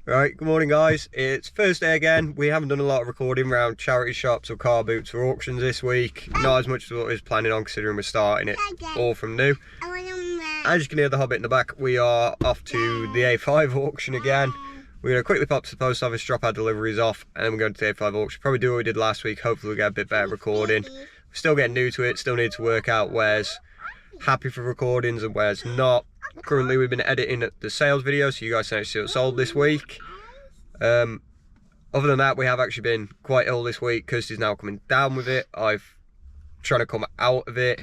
Right, good morning guys, it's Thursday again. We haven't done a lot of recording around charity shops or car boots or auctions this week. Not as much as what I was planning on, considering we're starting it all from new. As you can hear the Hobbit in the back, we are off to the A5 auction again. We're going to quickly pop to the post office, drop our deliveries off, and then we're going to the A5 auction. Probably do what we did last week, hopefully we'll get a bit better recording. We're still getting new to it, still need to work out where's happy for recordings and where's not. Currently we've been editing the sales video, so you guys can actually see what's sold this week. Other than that, we have actually been quite ill this week. Kirsty's now coming down with it. I've trying to come out of it.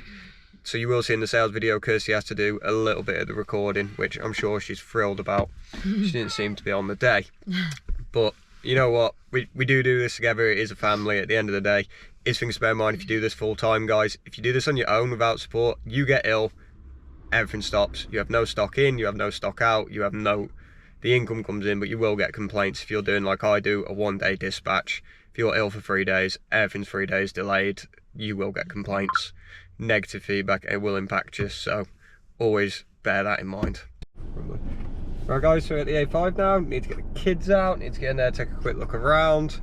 So you will see in the sales video, Kirsty has to do a little bit of the recording, which I'm sure she's thrilled about. She didn't seem to be on the day. But you know what? We do this together. It is a family at the end of the day. It's things to bear in mind if you do this full time, guys. If you do this on your own without support, you get ill, everything stops. You have no stock in, you have no stock out, you have no... The income comes in, but you will get complaints if you're doing like I do, a one-day dispatch. If you're ill for 3 days, everything's 3 days delayed, you will get complaints. Negative feedback, it will impact you, so always bear that in mind. Right guys, so we're at the A5 now, need to get the kids out, need to get in there, take a quick look around.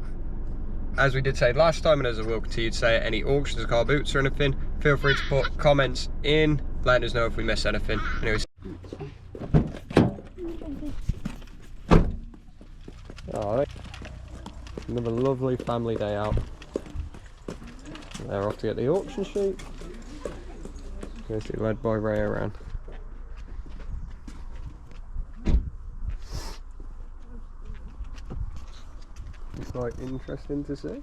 As we did say last time, and as I will continue to say at any auctions, car boots or anything, feel free to put comments in, letting us know if we miss anything. Anyways. Alright, another lovely family day out. They're off to get the auction sheet. Basically led by Ray around. It's quite interesting to see.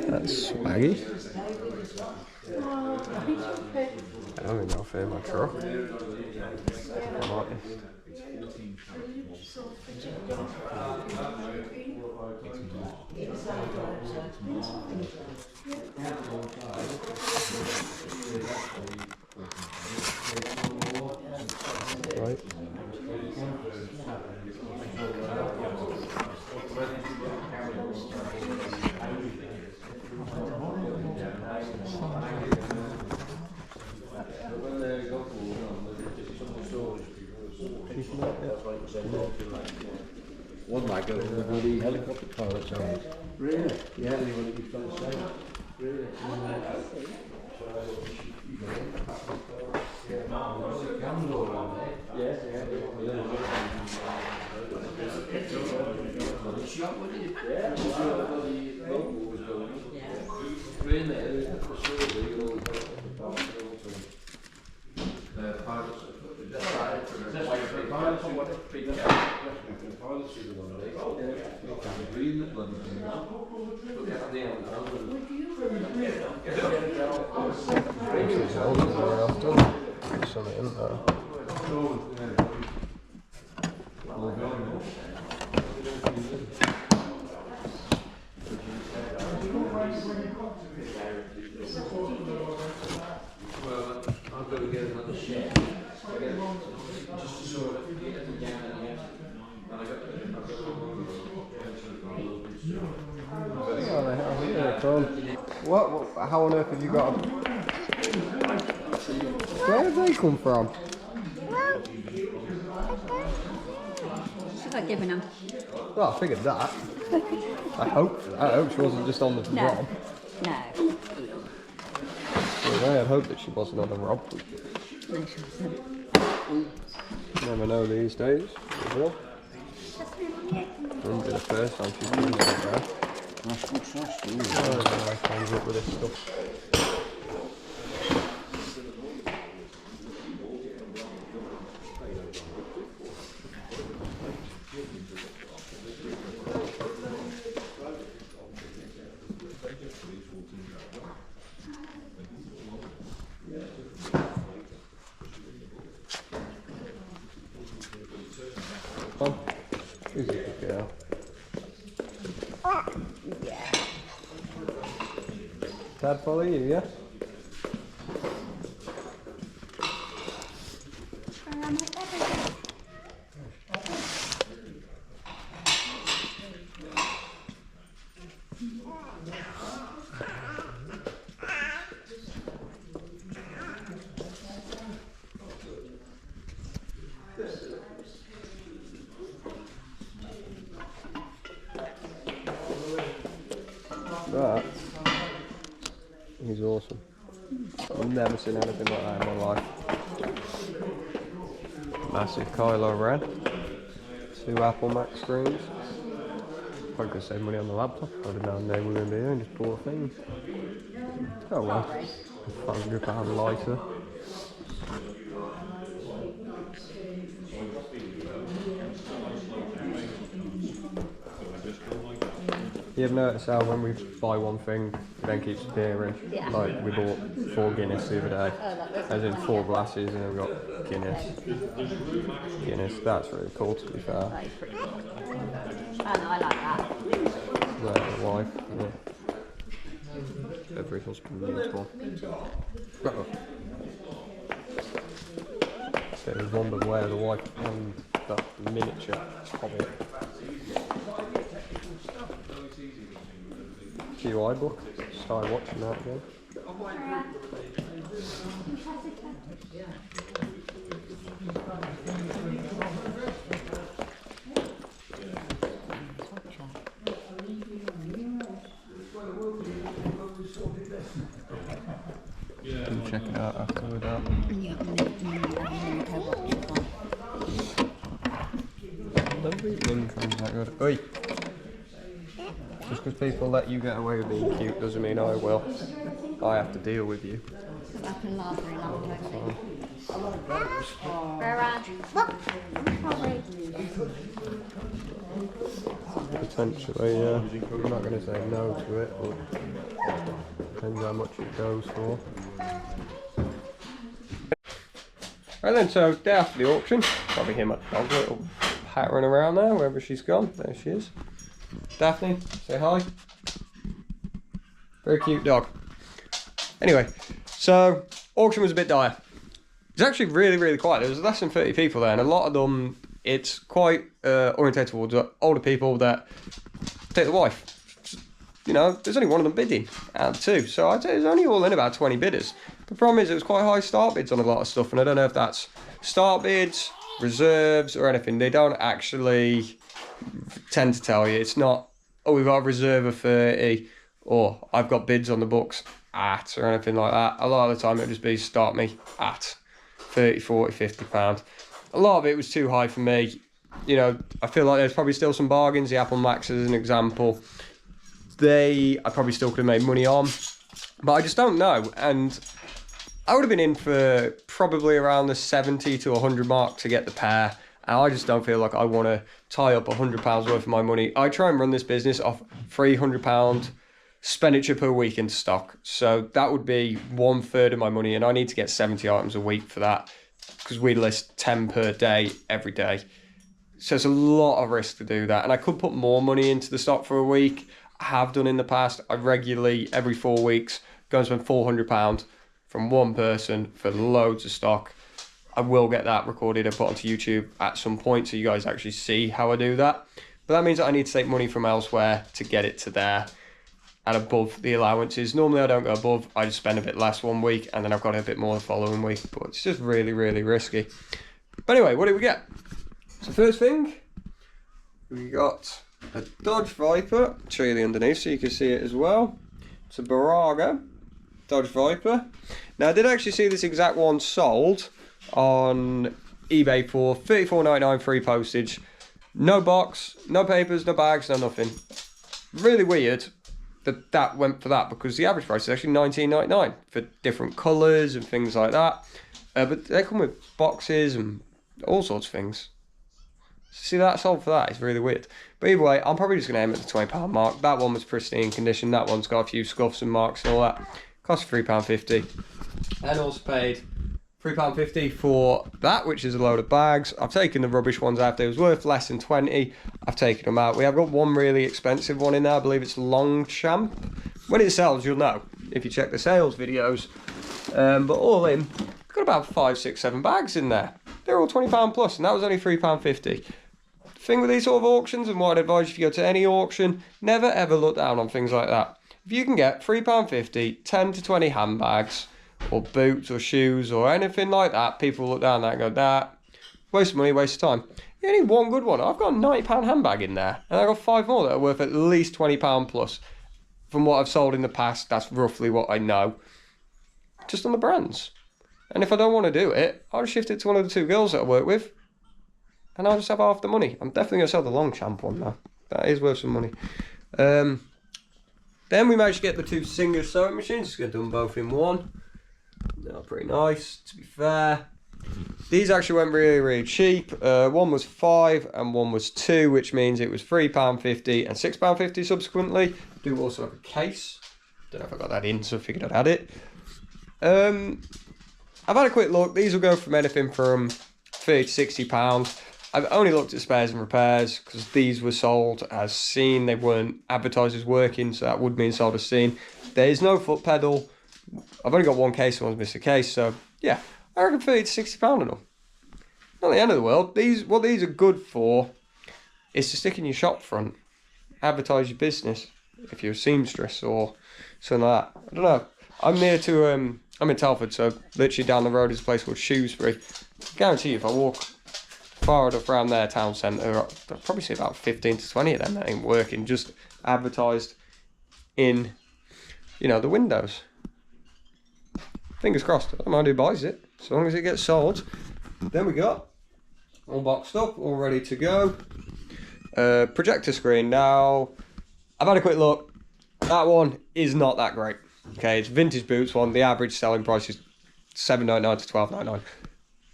That's swaggy. I don't even know if they're in my truck. I'm honest. Right. One like over the bloody helicopter pilot's arms. Really? Yeah, they want to be trying to say. Really? What? How on earth have you got them? Where have they come from? Should I given them? Well, I figured that. I hope she wasn't just on the rob. No. Well, I'd hope that she wasn't on the rob. No, she wasn't. Never know these days. Wouldn't be the first time she's doing that, bro. That's good sauce, too. I don't know why I comes up with this stuff. Come on. Who's a good girl? Yeah. Dad follow you, yeah? That is awesome. I've never seen anything like that in my life. Massive Kylo Ren. 2 Apple Mac screens. Probably could save money on the laptop. I didn't know they were going to be here and just bought things. Oh well. £500 lighter. You ever notice how when we buy one thing, it then keeps appearing? Yeah. Like we bought 4 Guinness the other day, as in 4 glasses, and then we got Guinness. Guinness, that's really cool to be fair. That is pretty cool. I know, I like that. The wife, yeah. Every husband needs one. So there's one by the way of the wife and that miniature hobbit. GUI book. Started watching that again. Can check it out after we're done. Yeah, I'm going to Lovely. Lincoln's that good. Oi! Just because people let you get away with being cute doesn't mean I will. I have to deal with you. I can laugh very long, don't Potentially, yeah. I'm not going to say no to it, but depends how much it goes for. Right then, so day after the auction, probably hear my dog little pattering around there, wherever she's gone. There she is. Daphne, say hi. Very cute dog. Anyway, so auction was a bit dire. It's actually really, really quiet. There was less than 30 people there, and a lot of them, it's quite orientated towards older people that take the wife. You know, there's only one of them bidding out of 2, so I'd say there's only all in about 20 bidders. The problem is it was quite high start bids on a lot of stuff, and I don't know if that's start bids, reserves, or anything. They don't actually tend to tell you. It's not, oh, we've got a reserve of 30, or I've got bids on the books at, or anything like that. A lot of the time it'll just be start me at 30, 40, 50 pounds. A lot of it was too high for me. You know, I feel like there's probably still some bargains. The Apple Max as an example, I probably still could have made money on, but I just don't know. And I would have been in for probably around the 70 to 100 mark to get the pair. And I just don't feel like I want to tie up £100 worth of my money. I try and run this business off £300 expenditure per week into stock. So that would be 1/3 of my money, and I need to get 70 items a week for that because we list 10 per day every day. So it's a lot of risk to do that. And I could put more money into the stock for a week. I have done in the past. I regularly, every 4 weeks, go and spend £400 from one person for loads of stock. I will get that recorded and put onto YouTube at some point so you guys actually see how I do that. But that means that I need to take money from elsewhere to get it to there and above the allowances. Normally I don't go above, I just spend a bit less one week and then I've got a bit more the following week, but it's just really, really risky. But anyway, what did we get? So first thing, we got a Dodge Viper. I'll show you the underneath so you can see it as well. It's a Baraga Dodge Viper. Now I did actually see this exact one sold on eBay for $34.99 free postage. No box, no papers, no bags, no nothing. Really weird that went for that because the average price is actually $19.99 for different colours and things like that. But they come with boxes and all sorts of things. See that sold for that? It's really weird. But either way, I'm probably just going to aim at the £20 mark. That one was pristine condition. That one's got a few scuffs and marks and all that. Cost £3.50. And also paid £3.50 for that, which is a load of bags. I've taken the rubbish ones out. They was worth less than 20. I've taken them out. We have got one really expensive one in there. I believe it's Longchamp. When it sells, you'll know if you check the sales videos. But all in, got about 5, 6, 7 bags in there. They're all £20 plus, and that was only £3.50. The thing with these sort of auctions, and what I'd advise if you go to any auction, never ever look down on things like that. If you can get £3.50, 10 to 20 handbags, or boots or shoes or anything like that, people look down that and go, that waste of money, waste of time. You need one good one. I've got a £90 handbag in there, and I've got 5 more that are worth at least £20 plus. From what I've sold in the past, that's roughly what I know, just on the brands. And if I don't want to do it, I'll shift it to one of the 2 girls that I work with, and I'll just have half the money. I'm definitely going to sell the Longchamp one though. That is worth some money. Then we managed to get the 2 Singer sewing machines. Just going to do them both in one. They're pretty nice, to be fair. These actually went really, really cheap. One was 5 and one was 2, which means it was £3.50 and £6.50 subsequently. I do also have a case. Don't know if I got that in, so I figured I'd add it. I've had a quick look. These will go from anything from £30 to £60. I've only looked at spares and repairs because these were sold as seen. They weren't advertised as working, so that would mean sold as seen. There is no foot pedal. I've only got one case, someone's missed a case, so yeah, I reckon £30 to £60 enough. Not the end of the world. What these are good for is to stick in your shop front, advertise your business if you're a seamstress or something like that. I don't know. I'm near to I'm in Telford, so literally down the road is a place called Shrewsbury. I guarantee you, if I walk far enough around their town centre, I'll probably see about 15 to 20 of them that ain't working, just advertised in, you know, the windows. Fingers crossed. I don't mind who buys it, as long as it gets sold. Then we got all boxed up, all ready to go. Projector screen. Now, I've had a quick look. That one is not that great. Okay, it's vintage boots one. The average selling price is $7.99 to $12.99,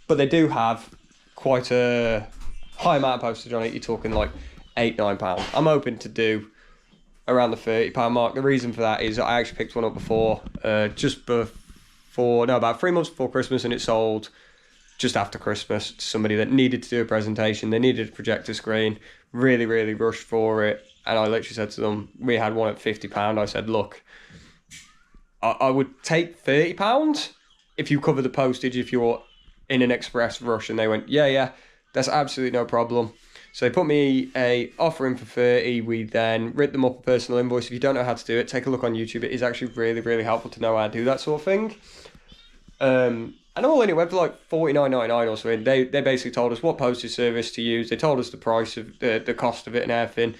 but they do have quite a high amount of postage on it. You're talking like £8-9. I'm hoping to do around the £30 mark. The reason for that is I actually picked one up before, about 3 months before Christmas, and it sold just after Christmas to somebody that needed to do a presentation. They needed a projector screen, really, really rushed for it, and I literally said to them, we had one at £50. I said, look, I would take £30 if you cover the postage if you're in an express rush. And they went, yeah, that's absolutely no problem. So they put me a offer in for 30. We then writ them up a personal invoice. If you don't know how to do it, take a look on YouTube. It is actually really, really helpful to know how to do that sort of thing. And all in, it went for like $49.99 or something. They basically told us what postage service to use. They told us the price of the cost of it and everything.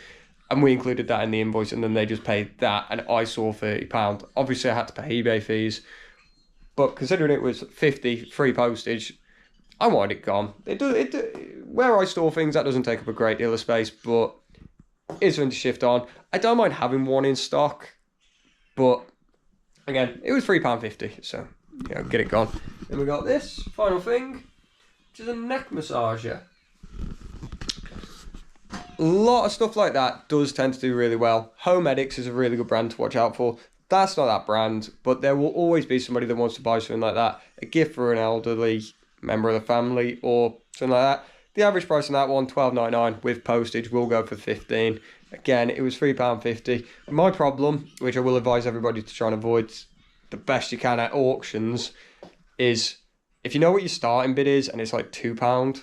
And we included that in the invoice, and then they just paid that, and I saw £30. Obviously, I had to pay eBay fees, but considering it was $50 free postage, I wanted it gone. Where I store things, that doesn't take up a great deal of space, but it's something to shift on. I don't mind having one in stock, but again, it was £3.50, so you know, get it gone. Then we got this final thing, which is a neck massager. A lot of stuff like that does tend to do really well. Home Medics is a really good brand to watch out for. That's not that brand, but there will always be somebody that wants to buy something like that. A gift for an elderly member of the family or something like that. The average price on that one, $12.99 with postage, will go for $15. Again, it was £3.50. My problem, which I will advise everybody to try and avoid the best you can at auctions, is if you know what your starting bid is and it's like £2,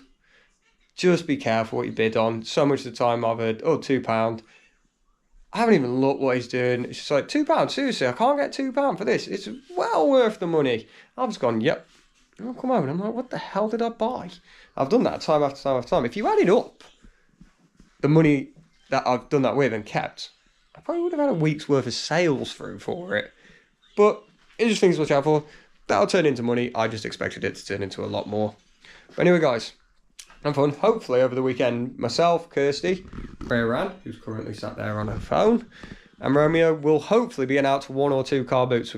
just be careful what you bid on. So much of the time I've heard, oh, £2. I haven't even looked what he's doing. It's just like, £2? Seriously, I can't get £2 for this. It's well worth the money. I've just gone, yep. I'll come over and I'm like, what the hell did I buy? I've done that time after time after time. If you added up the money that I've done that with and kept, I probably would have had a week's worth of sales through for it. But it's just things to watch out for. That'll turn into money. I just expected it to turn into a lot more. But anyway, guys, have fun. Hopefully over the weekend, myself, Kirsty, Ran, who's currently sat there on her phone, and Romeo will hopefully be out to 1 or 2 car boots.